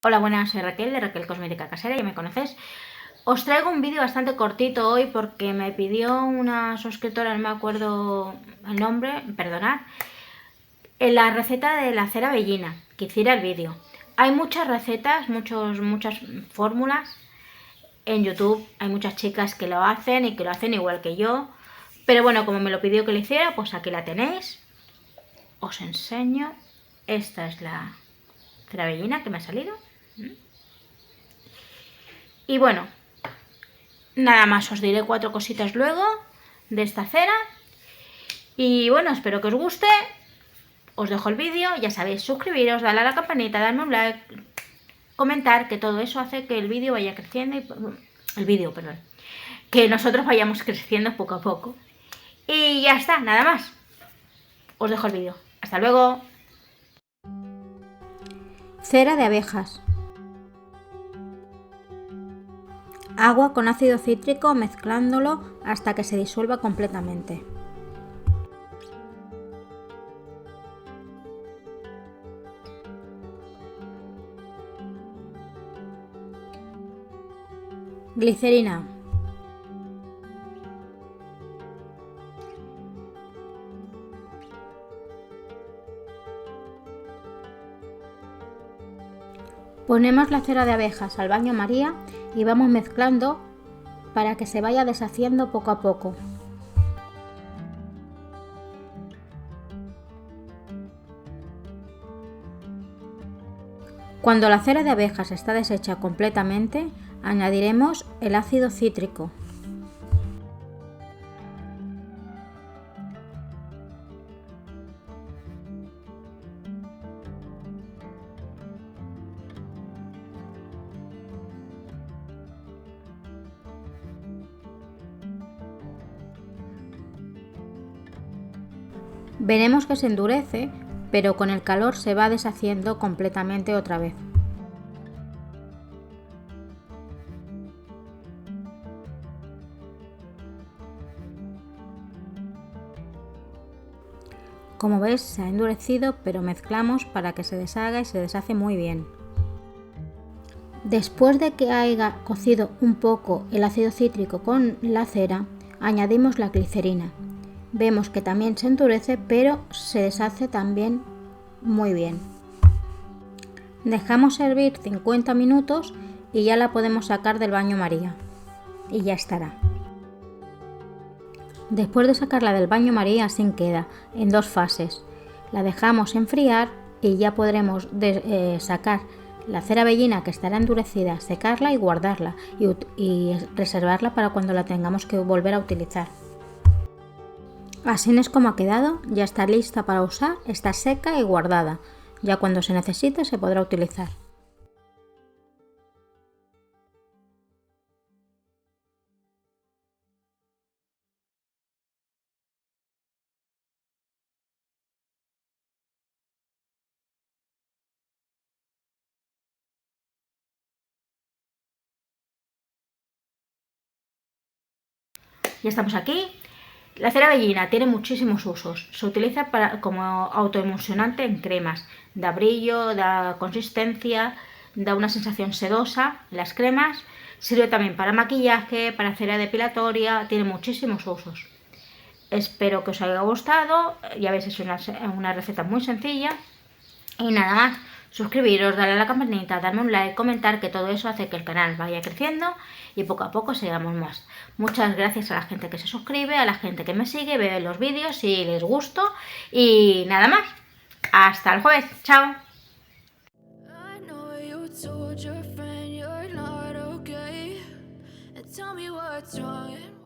Hola, buenas, soy Raquel de Raquel Cosmética Casera, ya me conocéis. Os traigo un vídeo bastante cortito hoy porque me pidió una suscriptora, no me acuerdo el nombre, perdonad, en la receta de la cera bellina, que hiciera el vídeo. Hay muchas recetas, muchas fórmulas en YouTube, hay muchas chicas que lo hacen y que lo hacen igual que yo. Pero bueno, como me lo pidió que lo hiciera, pues aquí la tenéis. Os enseño. Esta es la cera bellina que me ha salido. Y bueno, nada más, os diré 4 cositas luego de esta cera. Y bueno, espero que os guste. Os dejo el vídeo, ya sabéis, suscribiros, darle a la campanita, darme un like, comentar, que todo eso hace que el vídeo vaya creciendo que nosotros vayamos creciendo poco a poco. Y ya está, nada más. Os dejo el vídeo. Hasta luego. Cera de abejas. Agua con ácido cítrico mezclándolo hasta que se disuelva completamente. Glicerina. Ponemos la cera de abejas al baño María y vamos mezclando para que se vaya deshaciendo poco a poco. Cuando la cera de abejas está deshecha completamente, añadiremos el ácido cítrico. Veremos que se endurece, pero con el calor se va deshaciendo completamente otra vez. Como veis, se ha endurecido, pero mezclamos para que se deshaga y se deshace muy bien. Después de que haya cocido un poco el ácido cítrico con la cera, añadimos la glicerina. Vemos que también se endurece, pero se deshace también muy bien. Dejamos hervir 50 minutos y ya la podemos sacar del baño María. Y ya estará. Después de sacarla del baño María, así queda, en dos fases. La dejamos enfriar y ya podremos sacar la cera bellina que estará endurecida, secarla y guardarla y reservarla para cuando la tengamos que volver a utilizar. Así es como ha quedado, ya está lista para usar, está seca y guardada. Ya cuando se necesite se podrá utilizar. Ya estamos aquí. La cera bellina tiene muchísimos usos. Se utiliza como autoemulsionante en cremas. Da brillo, da consistencia, da una sensación sedosa en las cremas. Sirve también para maquillaje, para cera depilatoria. Tiene muchísimos usos. Espero que os haya gustado. Ya veis, es una receta muy sencilla. Y nada más. Suscribiros, darle a la campanita, darme un like, comentar, que todo eso hace que el canal vaya creciendo y poco a poco sigamos más. Muchas gracias a la gente que se suscribe, a la gente que me sigue, ve los vídeos si les gusto y nada más. Hasta el jueves. Chao. Tell me what's wrong.